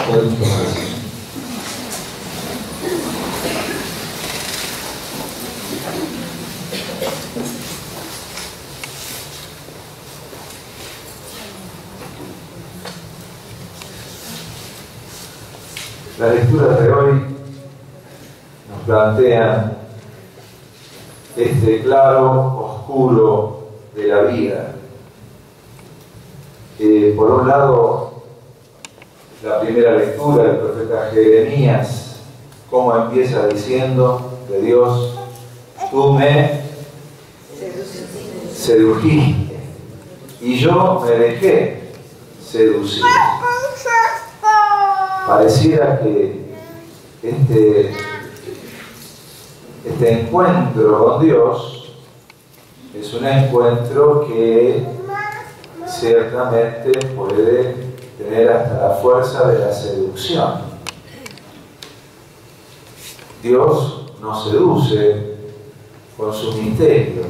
Pueden tomarse. Las lecturas de hoy nos plantean este claro oscuro de la vida. Por un lado, la primera lectura del profeta Jeremías, cómo empieza diciendo de Dios: tú me sedujiste y yo me dejé seducir. Pareciera que este encuentro con Dios es un encuentro que ciertamente puede tener hasta la fuerza de la seducción. Dios nos seduce con su misterio.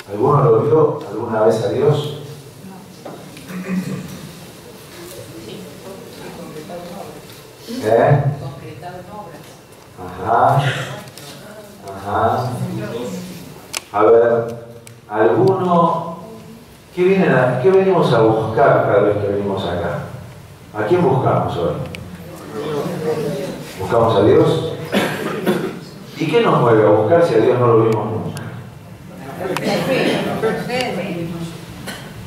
¿Alguno lo vio alguna vez a Dios? Concretado en obras. Ajá. A ver, ¿alguno? ¿Qué venimos a buscar cada vez que venimos acá? ¿A quién buscamos hoy? ¿Buscamos a Dios? ¿Y qué nos mueve a buscar si a Dios no lo vimos nunca?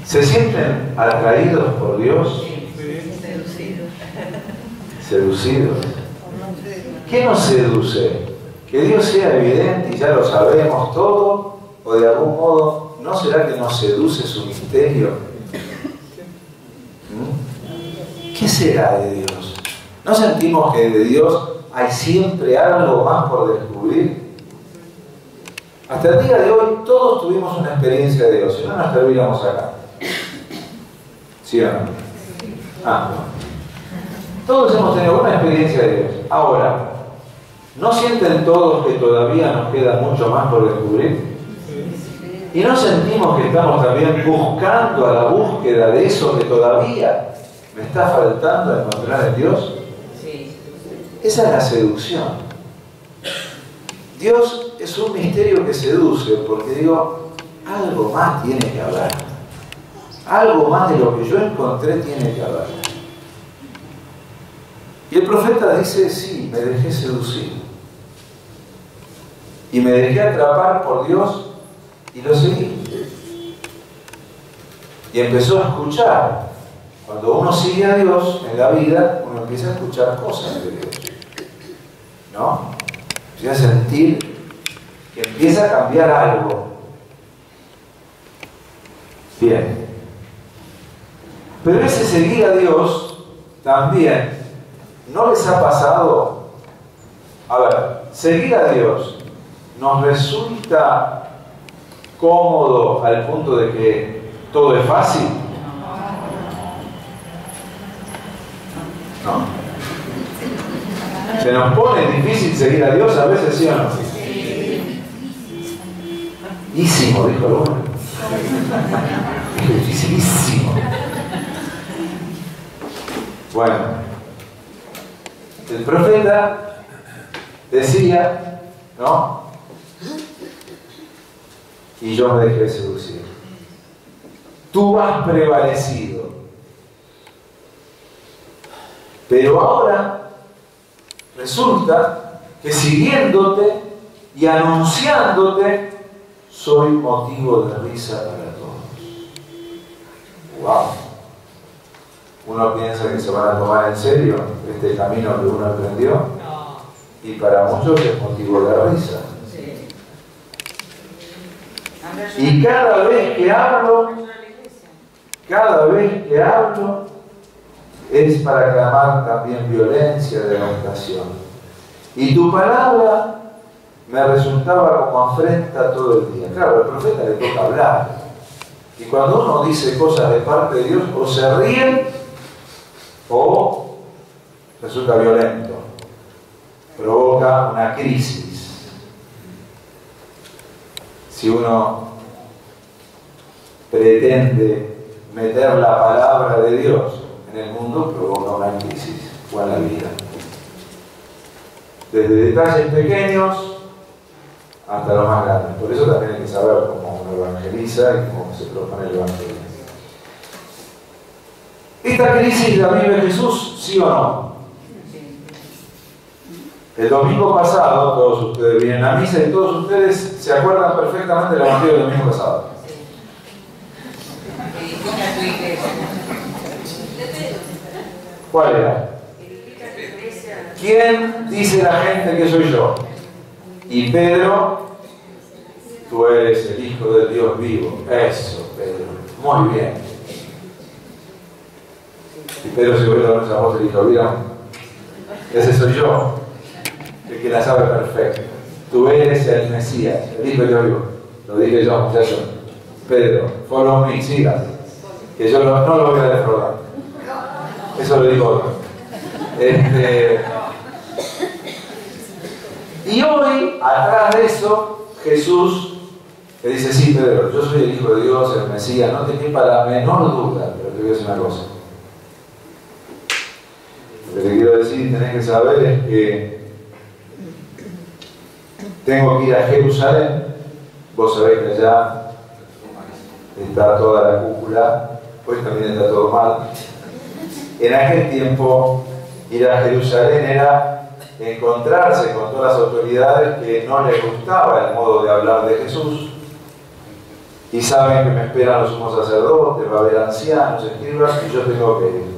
¿Se sienten atraídos por Dios? Seducidos. ¿Qué nos seduce? ¿Que Dios sea evidente y ya lo sabemos todo? ¿O de algún modo no será que nos seduce su misterio? ¿Qué será de Dios? ¿No sentimos que de Dios hay siempre algo más por descubrir? Hasta el día de hoy todos tuvimos una experiencia de Dios, si no nos estaríamos acá. ¿Sí o no? No. Todos hemos tenido una experiencia de Dios. Ahora, ¿no sienten todos que todavía nos queda mucho más por descubrir? ¿Y no sentimos que estamos también buscando a la búsqueda de eso que todavía me está faltando encontrar en Dios? Esa es la seducción. Dios es un misterio que seduce, porque digo, algo más tiene que haber. Algo más de lo que yo encontré tiene que haber. Y el profeta dice: sí, me dejé seducir. Y me dejé atrapar por Dios y lo seguí. Y empezó a escuchar. Cuando uno sigue a Dios en la vida, uno empieza a escuchar cosas de Dios. ¿No? Empieza a sentir que empieza a cambiar algo. Bien. Pero ese seguir a Dios también, ¿no les ha pasado? A ver, seguir a Dios nos resulta cómodo al punto de que todo es fácil. No. ¿Se nos pone difícil seguir a Dios a veces, sí o no? Sí. Dificilísimo, dijo el hombre. Dificilísimo. Bueno, el profeta decía, ¿no? Y yo me dejé seducir. Tú has prevalecido. Pero ahora resulta que siguiéndote y anunciándote soy motivo de risa para todos. ¡Wow! Uno piensa que se van a tomar en serio este camino que uno aprendió, y para muchos es motivo de risa. Y cada vez que hablo es para clamar también violencia, devastación. Y tu palabra me resultaba como afrenta todo el día. Claro, al profeta le toca hablar. Y cuando uno dice cosas de parte de Dios, o se ríen o resulta violento. Provoca una crisis. Si uno pretende meter la palabra de Dios en en el mundo provoca una crisis, o en la vida. Desde detalles pequeños hasta los más grandes. Por eso también hay que saber cómo uno evangeliza y cómo se propone el evangelio. ¿Esta crisis la vive Jesús, sí o no? El domingo pasado, todos ustedes vienen a misa y todos ustedes se acuerdan perfectamente del evangelio del domingo pasado. ¿Cuál era? ¿Quién dice la gente que soy yo? Y Pedro, tú eres el Hijo del Dios vivo. Eso, Pedro. Muy bien. Y Pedro se vuelve a esa voz y dijo, ¿vieron? Ese soy yo, el que la sabe perfecto. Tú eres el Mesías, el Hijo del Dios vivo. Lo dije yo, muchachos. Pedro, follow me, sigas. Que yo no lo voy a defraudar. Eso lo dijo otro. Y hoy, atrás de eso, Jesús le dice, sí, Pedro, yo soy el Hijo de Dios, el Mesías, no te quepa la menor duda, pero te voy a decir una cosa. Lo que te quiero decir y tenés que saber es que tengo que ir a Jerusalén. Vos sabés que allá está toda la cúpula, pues también está todo mal. En aquel tiempo, ir a Jerusalén era encontrarse con todas las autoridades que no les gustaba el modo de hablar de Jesús. Y saben que me esperan los sumos sacerdotes, va a haber ancianos, escribas, y yo tengo que ir.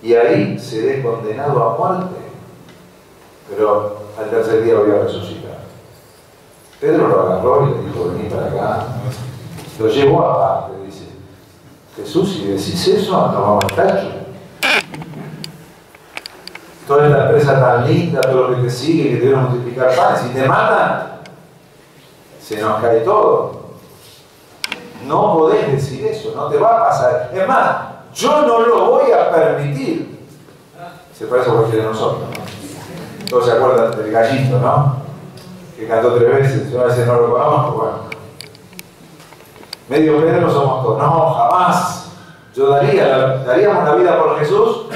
Y ahí seré condenado a muerte, pero al tercer día voy a resucitar. Pedro lo agarró y le dijo, vení para acá. Lo llevó aparte, dice, Jesús, si decís eso, nos vamos al tacho. Toda esta empresa tan linda, todo lo que te sigue, que te deben multiplicar panes, si te matan, se nos cae todo. No podés decir eso, no te va a pasar. Es más, yo no lo voy a permitir. Se parece a cualquiera de nosotros, ¿no? Todos se acuerdan del gallito, ¿no? Que cantó 3 veces, yo a veces no lo conozco, bueno. Medio Pedro somos todos. No, jamás. Yo daríamos la vida por Jesús.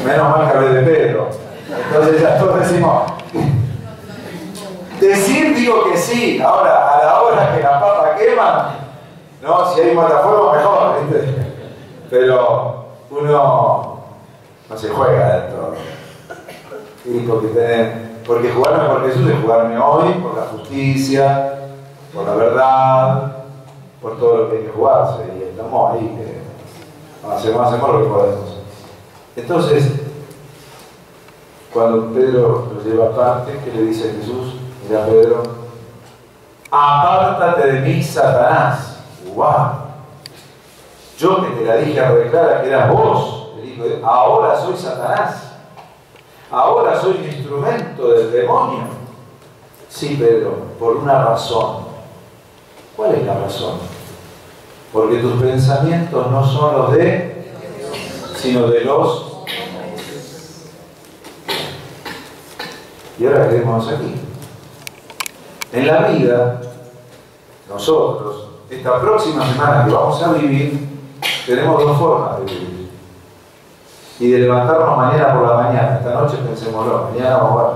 Menos mal que hablé de Pedro. Entonces ya todos decimos. Decir digo que sí. Ahora, a la hora que la papa quema, ¿no? Si hay matafuego mejor, ¿viste? Pero uno no se juega de todo. Y porque jugarme por Jesús es jugarme hoy por la justicia, por la verdad, por todo lo que hay que jugarse. Y estamos ahí, que hacemos lo que podemos. Entonces, cuando Pedro lo lleva aparte, ¿qué le dice Jesús? Mira, Pedro, apártate de mí, Satanás. ¡Wow! Yo que te la dije a reclara que eras vos, el Hijo de Dios, ahora soy Satanás. Ahora soy un instrumento del demonio. Sí, Pedro, por una razón. ¿Cuál es la razón? Porque tus pensamientos no son los de, sino de los. Y ahora quedémonos aquí. En la vida, nosotros, esta próxima semana que vamos a vivir, tenemos 2 formas de vivir. Y de levantarnos mañana por la mañana, esta noche pensémoslo, mañana vamos a ver.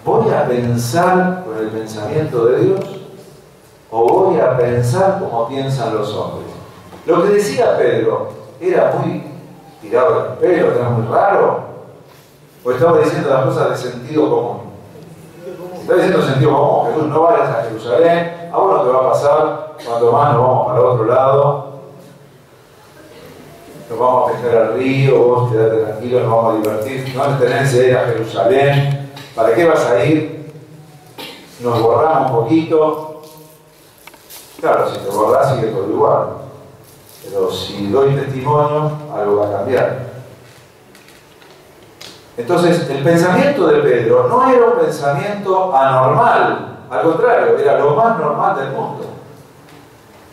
¿Voy a pensar con el pensamiento de Dios o voy a pensar como piensan los hombres? Lo que decía Pedro era muy tirado del pelo, era muy raro, o estaba diciendo las cosas de sentido común. Estaba diciendo sentido común, Jesús, no vayas a Jerusalén, a vos no te va a pasar, cuando más nos vamos para otro lado. Nos vamos a pescar al río, vos quedate tranquilo, nos vamos a divertir, no tenés que ir a Jerusalén, ¿para qué vas a ir? Nos borramos un poquito. Claro, si te borrás sigue todo igual, pero si doy testimonio, algo va a cambiar. Entonces, el pensamiento de Pedro no era un pensamiento anormal, al contrario, era lo más normal del mundo.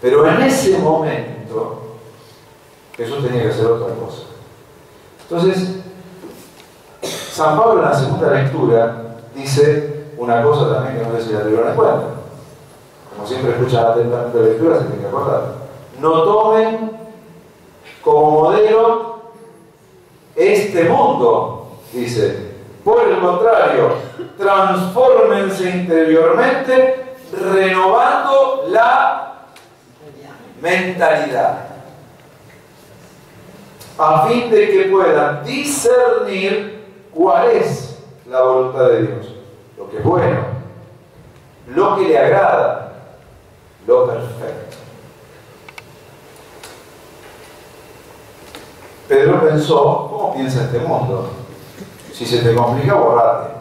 Pero en ese momento, Jesús tenía que hacer otra cosa. Entonces, San Pablo en la segunda lectura dice una cosa también que no sé si la tuvieron en cuenta. Como siempre escuchan atentamente la lectura, se tiene que acordar. transfórmense interiormente, renovando la mentalidad, a fin de que puedan discernir cuál es la voluntad de Dios, lo que es bueno, lo que le agrada, lo perfecto. Pedro pensó, ¿cómo piensa este mundo? Si se te complica, borrate.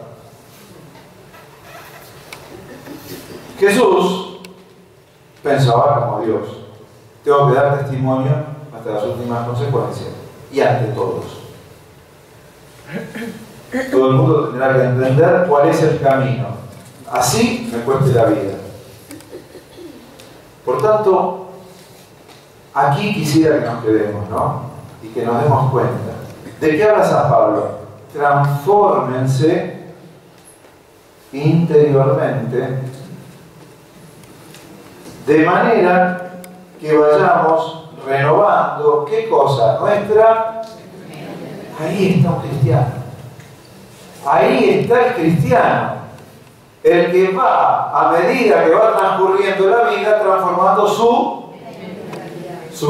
Jesús pensaba como Dios. Tengo que dar testimonio hasta las últimas consecuencias y ante todos. Todo el mundo tendrá que entender cuál es el camino. Así me cueste la vida. Por tanto, aquí quisiera que nos quedemos, ¿no? Y que nos demos cuenta. ¿De qué habla San Pablo? Transfórmense interiormente de manera que vayamos renovando, ¿qué cosa? Nuestra... Ahí está un cristiano. Ahí está el cristiano. El que va, a medida que va transcurriendo la vida, transformando su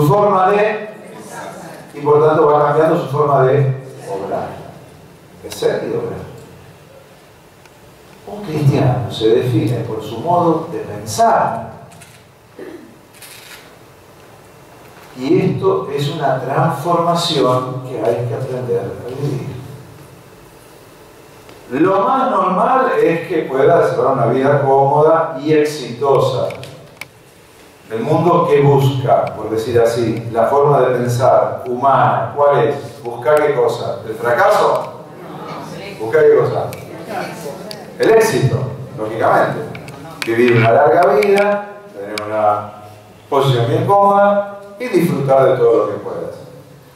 forma de... Y por tanto va cambiando su forma de obrar. De ser y de obrar. Un cristiano se define por su modo de pensar. Y esto es una transformación que hay que aprender a vivir. Lo más normal es que pueda llevar una vida cómoda y exitosa. El mundo que busca, por decir así, la forma de pensar humana, ¿cuál es? ¿Buscar qué cosa? ¿El fracaso? ¿Buscar qué cosa? El éxito, lógicamente. Vivir una larga vida, tener una posición bien cómoda y disfrutar de todo lo que puedas.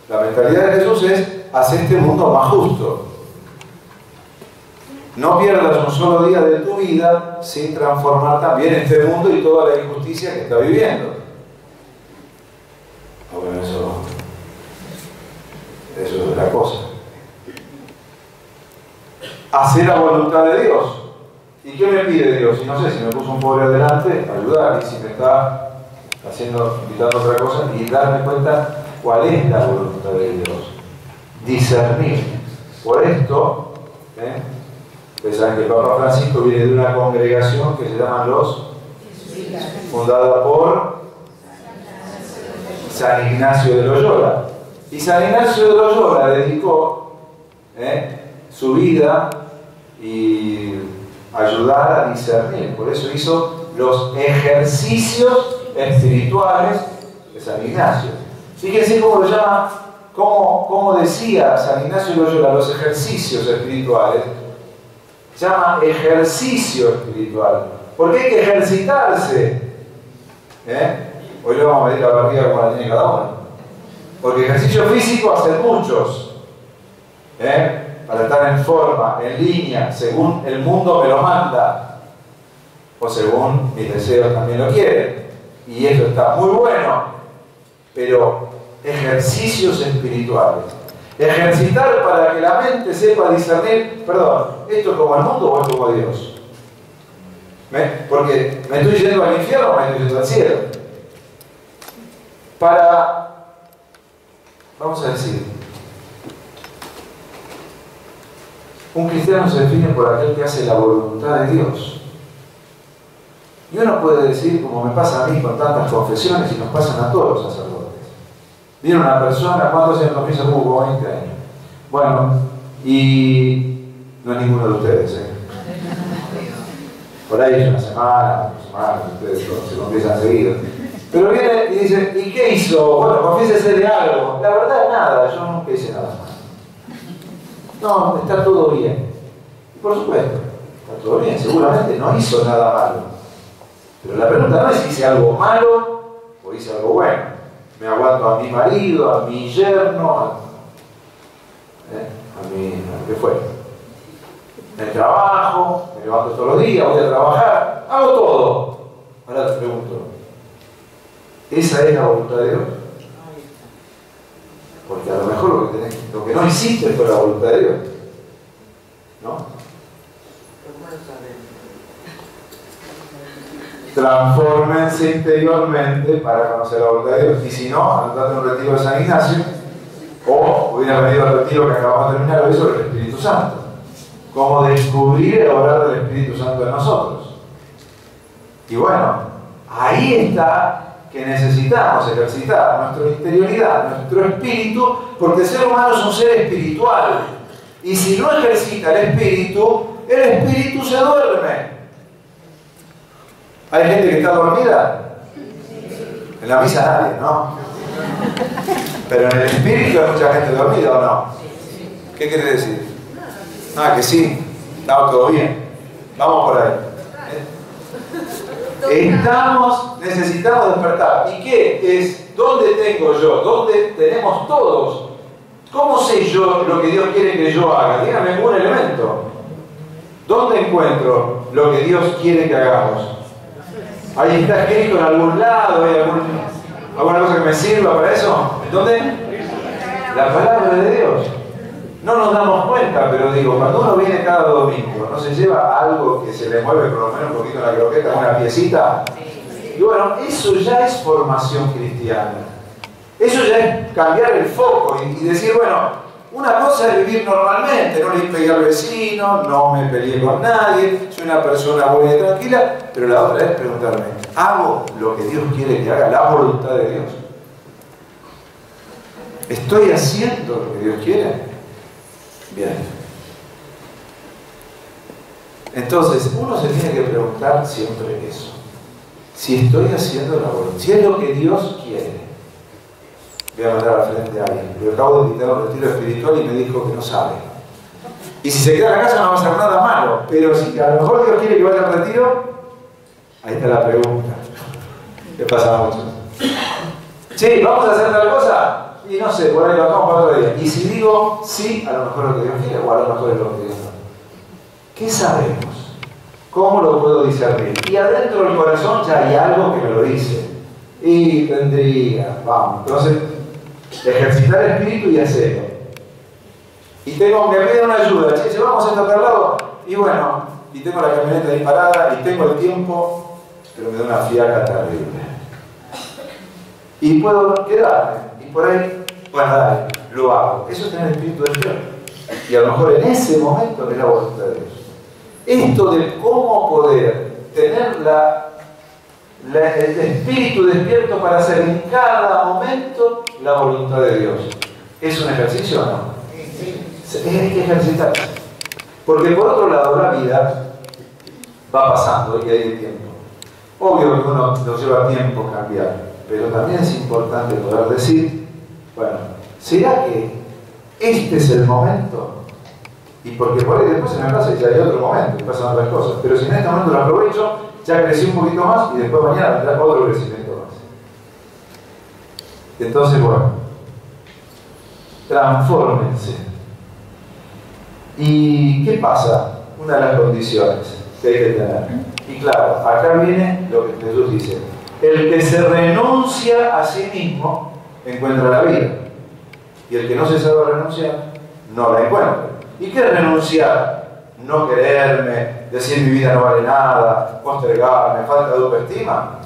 La mentalidad de Jesús es hacer este mundo más justo. No pierdas un solo día de tu vida sin transformar también este mundo y toda la injusticia que está viviendo. Bueno, eso es otra cosa. Hacer la voluntad de Dios. ¿Y qué me pide Dios? Y no sé, si me puso un pobre adelante, ayudar, y si me está invitando a otra cosa, y darme cuenta cuál es la voluntad de Dios. Discernir. Por esto, ustedes saben que el Papa Francisco viene de una congregación que se llama fundada por San Ignacio de Loyola. Y San Ignacio de Loyola dedicó su vida y ayudar a discernir. Por eso hizo los ejercicios espirituales de San Ignacio. Fíjense cómo lo llama, cómo decía San Ignacio de Loyola los ejercicios espirituales. Llama ejercicio espiritual. Porque hay que ejercitarse. Hoy le vamos a medir la barriga como la tiene cada uno. Porque ejercicio físico hacen muchos. Para estar en forma, en línea, según el mundo me lo manda. O según mis deseos también lo quieren. Y eso está muy bueno. Pero ejercicios espirituales. Ejercitar para que la mente sepa discernir, perdón, ¿esto es como el mundo o es como Dios? Porque me estoy yendo al infierno o me estoy yendo al cielo. Vamos a decir, un cristiano se define por aquel que hace la voluntad de Dios. Y uno puede decir, como me pasa a mí con tantas confesiones y nos pasan a todos los sacerdotes. Viene una persona, ¿cuántos años confiesa? Como 20 años. Bueno, y no es ninguno de ustedes, Por ahí es una semana, ustedes se confiesan seguido. Pero viene y dice, ¿y qué hizo? Bueno, confiésese de algo. La verdad es nada, yo nunca hice nada más. No, está todo bien. Y por supuesto, está todo bien, seguramente no hizo nada malo. Pero la pregunta no es si hice algo malo o hice algo bueno. Me aguanto a mi marido, a mi yerno, ¿qué fue? En el trabajo, me levanto todos los días, voy a trabajar, hago todo. Ahora te pregunto, ¿esa es la voluntad de Dios? Porque a lo mejor lo que no hiciste fue la voluntad de Dios, ¿no? Transfórmense interiormente para conocer la voluntad de Dios. Y si no, andate a un retiro de San Ignacio, o hubiera venido al retiro que acabamos de terminar hoy sobre el Espíritu Santo. Cómo descubrir el obrar del Espíritu Santo en nosotros. Y bueno, ahí está que necesitamos ejercitar nuestra interioridad, nuestro espíritu, porque el ser humano es un ser espiritual. Y si no ejercita el espíritu se duerme. ¿Hay gente que está dormida? En la misa nadie, ¿no? Pero en el espíritu hay mucha gente dormida, ¿o no? ¿Qué quiere decir? Ah, que sí, estamos todo bien. Vamos por ahí. Necesitamos despertar. ¿Y qué es? ¿Dónde tengo yo? ¿Dónde tenemos todos? ¿Cómo sé yo lo que Dios quiere que yo haga? Dígame un elemento. ¿Dónde encuentro lo que Dios quiere que hagamos? Ahí está escrito en algún lado, ¿hay alguna cosa que me sirva para eso? ¿Dónde? La palabra de Dios. No nos damos cuenta, pero digo, cuando uno viene cada domingo, ¿no se lleva algo que se le mueve por lo menos un poquito en la croqueta, una piecita? Y bueno, eso ya es formación cristiana. Eso ya es cambiar el foco y decir, bueno, una cosa es vivir normalmente, no le pegué al vecino, no me peleé con nadie, soy una persona buena y tranquila, pero la otra es preguntarme, ¿hago lo que Dios quiere que haga, la voluntad de Dios? ¿Estoy haciendo lo que Dios quiere? Bien. Entonces, uno se tiene que preguntar siempre eso. Si estoy haciendo la voluntad, si es lo que Dios quiere. Voy a mandar al frente a alguien. Yo acabo de invitar a un retiro espiritual y me dijo que no sabe. Y si se queda en la casa no va a hacer nada malo. Pero si a lo mejor Dios quiere que vaya al retiro, ahí está la pregunta. ¿Qué pasa mucho? Sí, ¿vamos a hacer tal cosa? Y no sé, por ahí lo vamos para otro día. Y si digo sí, a lo mejor es lo que Dios quiere, o a lo mejor es lo que Dios no. ¿Qué sabemos? ¿Cómo lo puedo discernir? Y adentro del corazón ya hay algo que me lo dice. Y tendría, vamos. Entonces, ejercitar el espíritu y hacerlo. Y me piden una ayuda. Che, vamos a estar al lado. Y bueno, y tengo la camioneta disparada y tengo el tiempo, pero me da una fiaca terrible. Y puedo quedarme. Y por ahí, bueno, dale, lo hago. Eso es tener el espíritu de Dios. Y a lo mejor en ese momento es la voluntad de Dios. Esto de cómo poder tener el espíritu despierto para hacer en cada momento la voluntad de Dios. ¿Es un ejercicio o no? Hay que ejercitarse. Porque por otro lado la vida va pasando y hay tiempo. Obvio que uno nos lleva tiempo cambiar, pero también es importante poder decir, bueno, ¿será que este es el momento? Y porque por ahí después se me pasa y ya hay otro momento y pasan otras cosas. Pero si en este momento lo aprovecho, ya crecí un poquito más y después mañana vendrá otro crecimiento más. Entonces, bueno, transfórmense. ¿Y qué pasa? Una de las condiciones que hay que tener. Y claro, acá viene lo que Jesús dice. El que se renuncia a sí mismo encuentra la vida. Y el que no se sabe renunciar, no la encuentra. ¿Y qué es renunciar? No quererme, decir mi vida no vale nada, postergarme, falta de autoestima.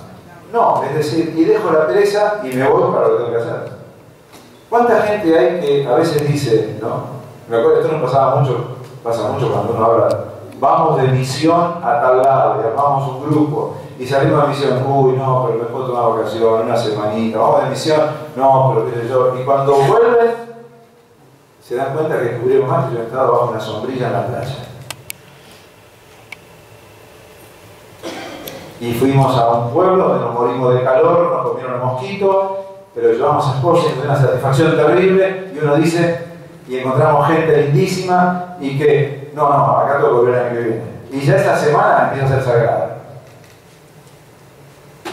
No, es decir, y dejo la pereza y me voy para lo que tengo que hacer. ¿Cuánta gente hay que a veces dice, no? Me acuerdo, esto nos pasa mucho cuando uno habla, vamos de misión a tal lado, y armamos un grupo, y salimos de misión, uy, no, pero me puedo tomar vacación, una semanita, vamos de misión, no, pero qué sé yo, y cuando vuelven, se dan cuenta que descubrieron más que yo estaba bajo una sombrilla en la playa. Y fuimos a un pueblo donde nos morimos de calor, nos comieron los mosquitos, pero llevamos a esposa y una satisfacción terrible, y uno dice, y encontramos gente lindísima, y que, no, acá tengo que volver el año que viene. Y ya esta semana empieza a ser sagrada.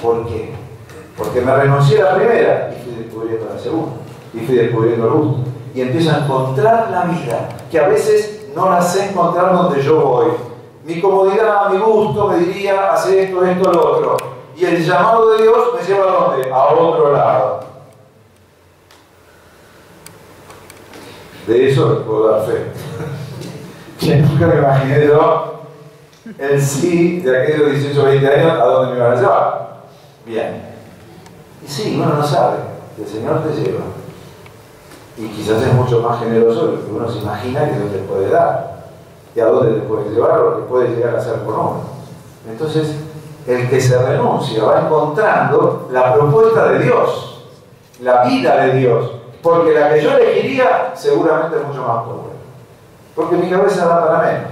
¿Por qué? Porque me renuncié a la primera, y fui descubriendo la segunda, y fui descubriendo el gusto. Y empiezo a encontrar la vida, que a veces no la sé encontrar donde yo voy. Mi comodidad, mi gusto me diría, hacer esto, lo otro. Y el llamado de Dios me lleva ¿a dónde? A otro lado. De eso les puedo dar fe. Que nunca me imaginé yo el sí de aquellos 18 o 20 años a dónde me iban a llevar. Bien. Y sí, uno no sabe, el Señor te lleva. Y quizás es mucho más generoso de lo que uno se imagina que Dios te puede dar. Y a dónde te puede llevar o lo que puede llegar a ser por uno. Entonces, el que se renuncia va encontrando la propuesta de Dios, la vida de Dios. Porque la que yo elegiría seguramente es mucho más pobre. Porque mi cabeza da para menos.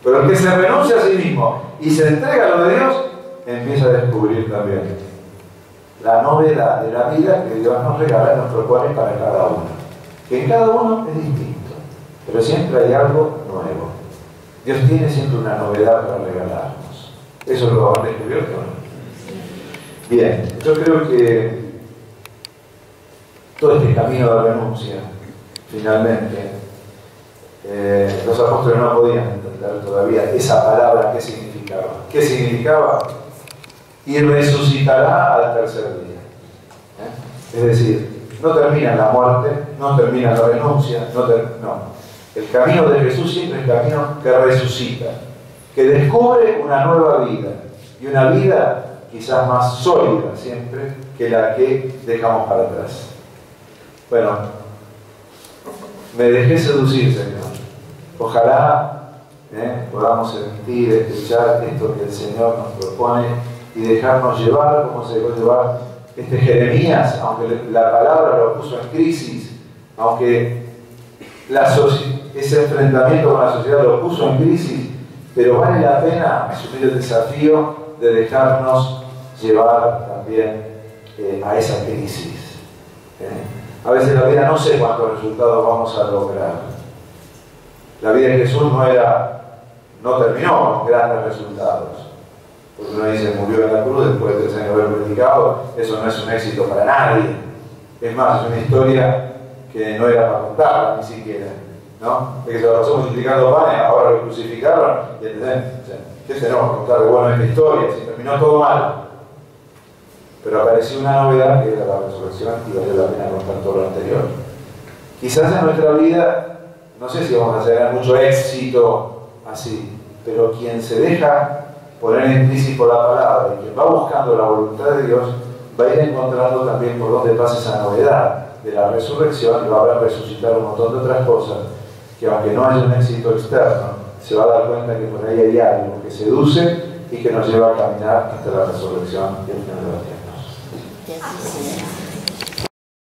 Pero el que se renuncia a sí mismo y se entrega a lo de Dios, empieza a descubrir también la novedad de la vida que Dios nos regala y nos propone para cada uno. Que en cada uno es distinto, pero siempre hay algo nuevo. Dios tiene siempre una novedad para regalarnos. Eso lo han descubierto, ¿no? Bien, yo creo que todo este camino de renuncia, finalmente, los apóstoles no podían entender todavía esa palabra, qué significaba. ¿Qué significaba? Y resucitará al tercer día. Es decir, no termina la muerte, no termina la renuncia, no. El camino de Jesús siempre es el camino que resucita, que descubre una nueva vida, y una vida quizás más sólida siempre que la que dejamos para atrás. Bueno, me dejé seducir, Señor. Ojalá podamos sentir, escuchar esto que el Señor nos propone y dejarnos llevar como se dejó llevar este Jeremías, aunque la palabra lo puso en crisis, aunque ese enfrentamiento con la sociedad lo puso en crisis, pero vale la pena asumir el desafío de dejarnos llevar también a esa crisis. A veces la vida no sé cuántos resultados vamos a lograr. La vida de Jesús no terminó con grandes resultados. Porque uno dice, murió en la cruz después de 3 años de haber predicado, eso no es un éxito para nadie. Es más, es una historia que no era para contarla ni siquiera, ¿no? De que se la pasó multiplicando panes, ahora lo crucificaron, y ¿entendés? O sea, ¿qué tenemos que contar de bueno esta historia? Si terminó todo mal. Pero apareció una novedad que era la resurrección y vale la pena contar todo lo anterior. Quizás en nuestra vida, no sé si vamos a tener mucho éxito así, pero quien se deja poner en crisis por la palabra y quien va buscando la voluntad de Dios, va a ir encontrando también por dónde pasa esa novedad de la resurrección y va a ver resucitar un montón de otras cosas que aunque no haya un éxito externo, se va a dar cuenta que por ahí hay algo que seduce y que nos lleva a caminar hasta la resurrección y el final de los tiempos.